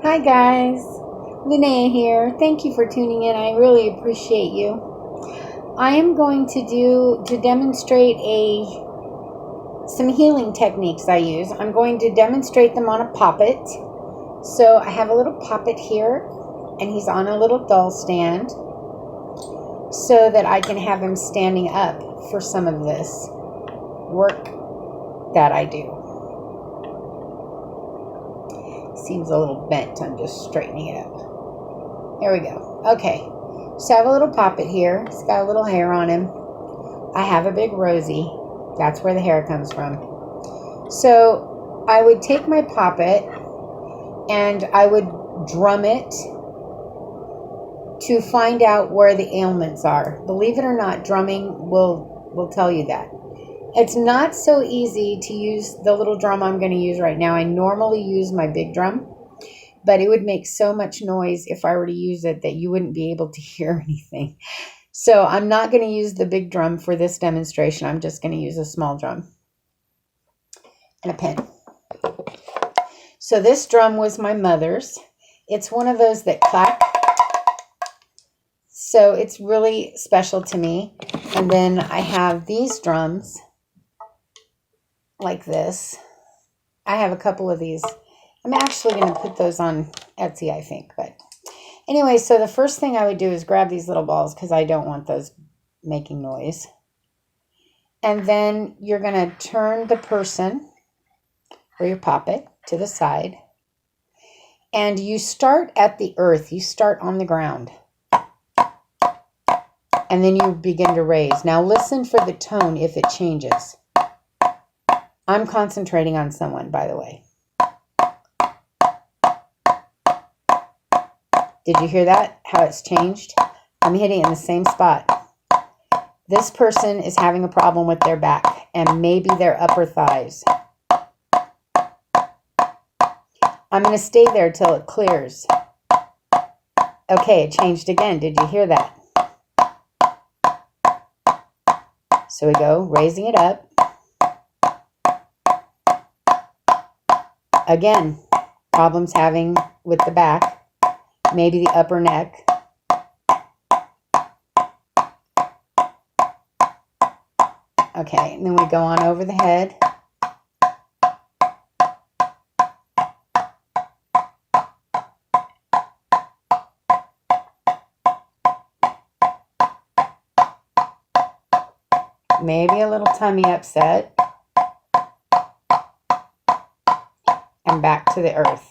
Hi guys, Linnea here. Thank you for tuning in. I really appreciate you. I am going to demonstrate some healing techniques I use. I'm going to demonstrate them on a poppet. So I have a little poppet here, and he's on a little doll stand, so that I can have him standing up for some of this work that I do. Seems a little bent. I'm just straightening it up. There we go. Okay. So I have a little poppet here. It's got a little hair on him. I have a big Rosie. That's where the hair comes from. So I would take my poppet and I would drum it to find out where the ailments are. Believe it or not, drumming will tell you that. It's not so easy to use the little drum I'm going to use right now. I normally use my big drum, but it would make so much noise if I were to use it that you wouldn't be able to hear anything. So I'm not going to use the big drum for this demonstration. I'm just going to use a small drum and a pen. So this drum was my mother's. It's one of those that clap. So it's really special to me. And then I have these drums like this. I have a couple of these. I'm actually going to put those on Etsy, I think. But anyway, so the first thing I would do is grab these little balls because I don't want those making noise. And then you're going to turn the person or your poppet to the side. And you start at the earth. You start on the ground. And then you begin to raise. Now listen for the tone if it changes. I'm concentrating on someone, by the way. Did you hear that? How it's changed? I'm hitting it in the same spot. This person is having a problem with their back and maybe their upper thighs. I'm going to stay there till it clears. Okay, it changed again. Did you hear that? So we go, raising it up. Again, problems having with the back. Maybe the upper neck. Okay, and then we go on over the head. Maybe a little tummy upset. And back to the earth.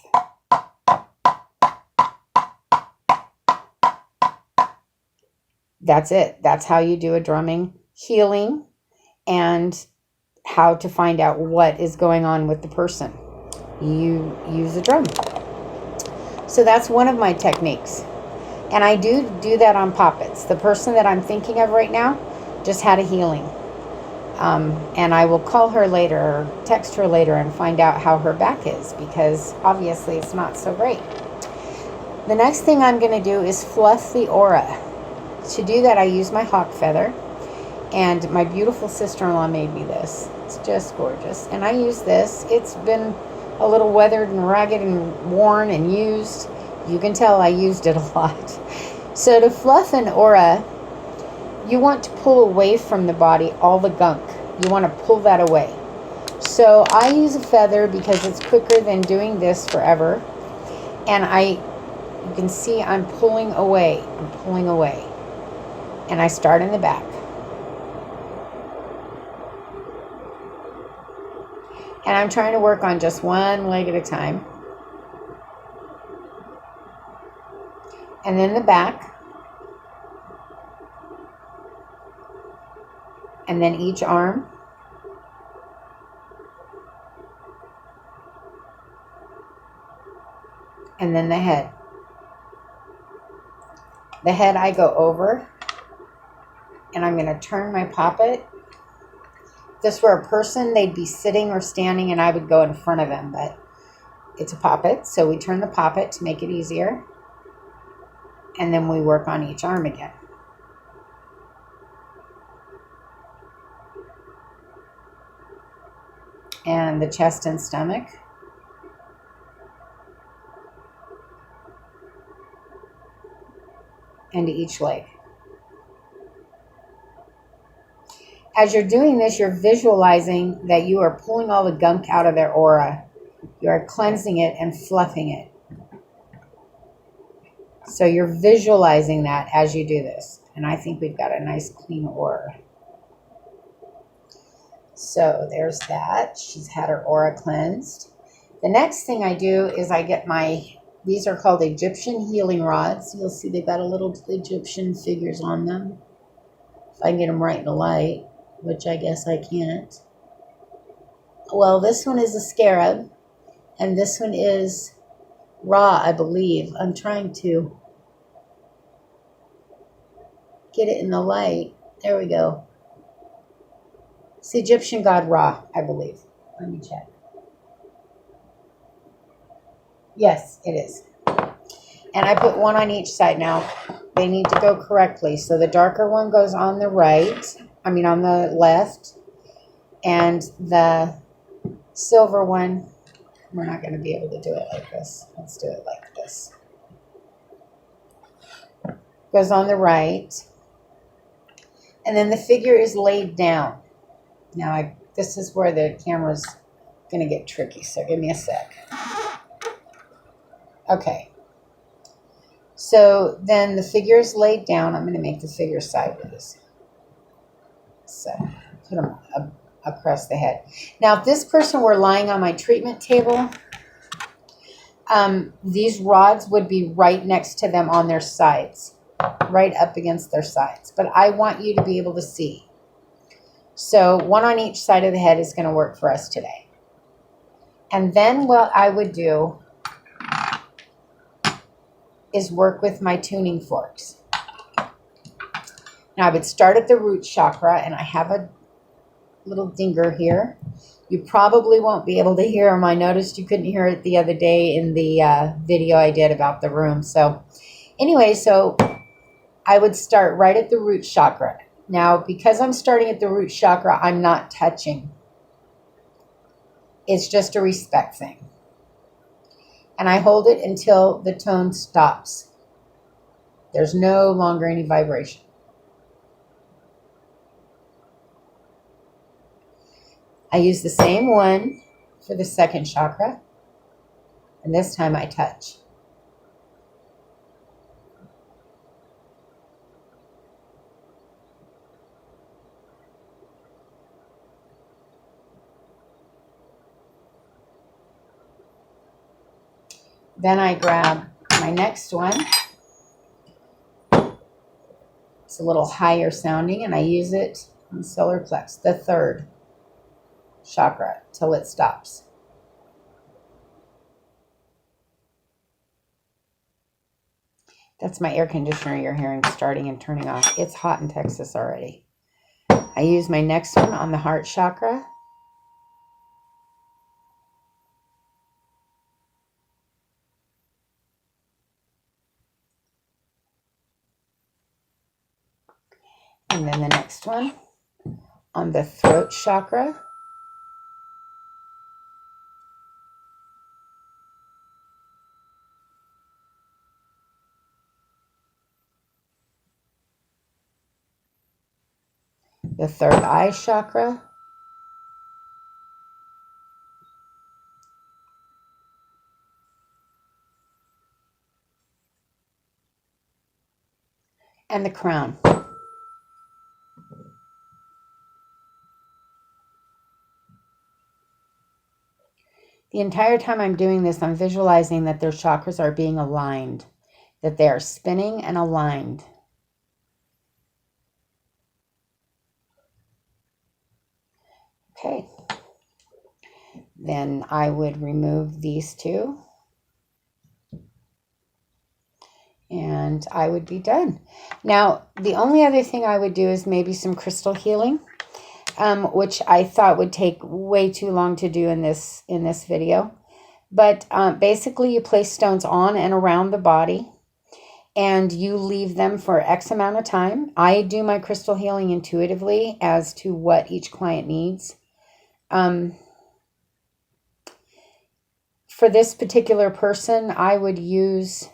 That's it. That's how you do a drumming healing and how to find out what is going on with the person. You use a drum. So that's one of my techniques. And I do that on poppets. The person that I'm thinking of right now just had a healing. And I will call her later or text her later and find out how her back is, because obviously it's not so great. The next thing I'm going to do is fluff the aura. To do that, I use my hawk feather, and my beautiful sister-in-law made me this. It's just gorgeous. And I use this. It's been a little weathered and ragged and worn and used. You can tell I used it a lot. So to fluff an aura, you want to pull away from the body all the gunk. You want to pull that away. So I use a feather because it's quicker than doing this forever. And you can see I'm pulling away. I'm pulling away. And I start in the back. And I'm trying to work on just one leg at a time. And then the back. And then each arm. And then the head. The head I go over. And I'm going to turn my poppet. If this were a person, they'd be sitting or standing and I would go in front of them. But it's a poppet, so we turn the poppet to make it easier. And then we work on each arm again. And the chest and stomach. and to each leg. As you're doing this, you're visualizing that you are pulling all the gunk out of their aura. You are cleansing it and fluffing it. So you're visualizing that as you do this. And I think we've got a nice clean aura. So there's that. She's had her aura cleansed. The next thing I do is I get these are called Egyptian healing rods. You'll see they've got a little Egyptian figures on them. If I can get them right in the light, which I guess I can't. Well, this one is a scarab, and this one is Ra, I believe. I'm trying to get it in the light. There we go. It's the Egyptian god Ra, I believe. Let me check. Yes, it is. And I put one on each side now. They need to go correctly. So the darker one goes on the right. On the left. And the silver one, we're not going to be able to do it like this. Let's do it like this. Goes on the right. And then the figure is laid down. Now, this is where the camera's going to get tricky, so give me a sec. Okay. So then the figure is laid down. I'm going to make the figure sideways. So put them across the head. Now, if this person were lying on my treatment table, these rods would be right next to them on their sides, right up against their sides. But I want you to be able to see. So one on each side of the head is going to work for us today. And then what I would do is work with my tuning forks. Now I would start at the root chakra, and I have a little dinger here. You probably won't be able to hear them. I noticed you couldn't hear it the other day in the video I did about the room. So anyway, so I would start right at the root chakra. Now, because I'm starting at the root chakra, I'm not touching. It's just a respect thing. And I hold it until the tone stops. There's no longer any vibration. I use the same one for the second chakra. And this time I touch. Then I grab my next one. It's a little higher sounding, and I use it on solar plex, the third chakra, till it stops. That's my air conditioner you're hearing starting and turning off. It's hot in Texas already. I use my next one on the heart chakra. And then the next one on the throat chakra. The third eye chakra. And the crown. The entire time I'm doing this, I'm visualizing that their chakras are being aligned, that they are spinning and aligned. Okay. Then I would remove these two. And I would be done. Now, the only other thing I would do is maybe some crystal healing. Which I thought would take way too long to do in this video. But basically you place stones on and around the body and you leave them for X amount of time. I do my crystal healing intuitively as to what each client needs. For this particular person, I would use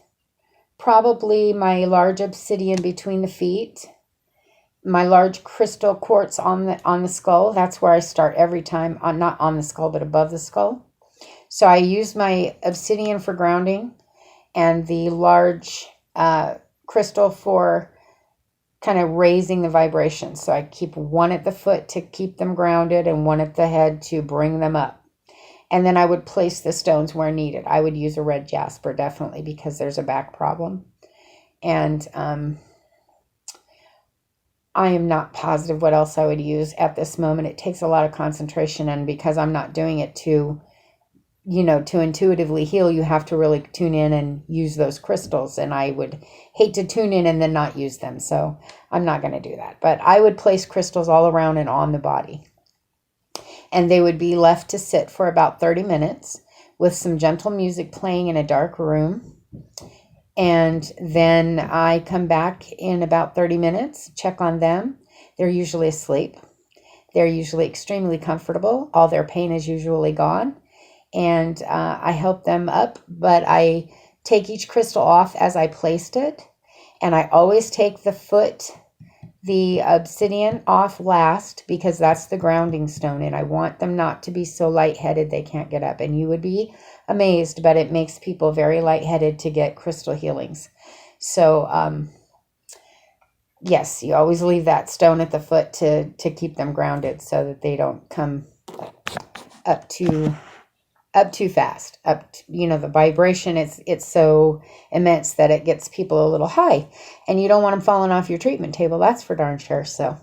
probably my large obsidian between the feet, my large crystal quartz on the skull. That's where I start every time, not on the skull, but above the skull. So I use my obsidian for grounding and the large crystal for kind of raising the vibration. So I keep one at the foot to keep them grounded and one at the head to bring them up. And then I would place the stones where needed. I would use a red jasper, definitely, because there's a back problem. And I am not positive what else I would use at this moment. It takes a lot of concentration, and because I'm not doing it to intuitively heal, you have to really tune in and use those crystals. And I would hate to tune in and then not use them. So I'm not going to do that. But I would place crystals all around and on the body. And they would be left to sit for about 30 minutes with some gentle music playing in a dark room. And then I come back in about 30 minutes, check on them. They're usually asleep. They're usually extremely comfortable. All their pain is usually gone. And I help them up, but I take each crystal off as I placed it. And I always take the obsidian off last, because that's the grounding stone, and I want them not to be so lightheaded they can't get up. And you would be amazed, but it makes people very lightheaded to get crystal healings. So yes, you always leave that stone at the foot to keep them grounded so that they don't come up too fast. The vibration, it's so immense that it gets people a little high, and you don't want them falling off your treatment table. That's for darn sure. So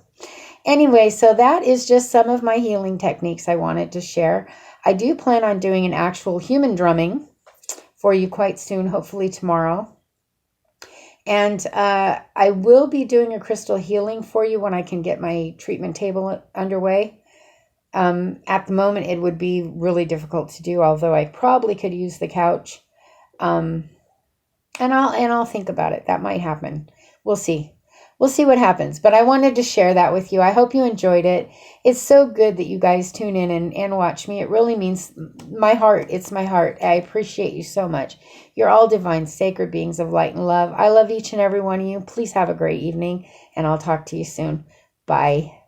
anyway, so that is just some of my healing techniques I wanted to share. I do plan on doing an actual human drumming for you quite soon, hopefully tomorrow. And I will be doing a crystal healing for you when I can get my treatment table underway. At the moment, it would be really difficult to do, although I probably could use the couch. And I'll think about it. That might happen. We'll see. We'll see what happens. But I wanted to share that with you. I hope you enjoyed it. It's so good that you guys tune in and watch me. It really means my heart. It's my heart. I appreciate you so much. You're all divine, sacred beings of light and love. I love each and every one of you. Please have a great evening, and I'll talk to you soon. Bye.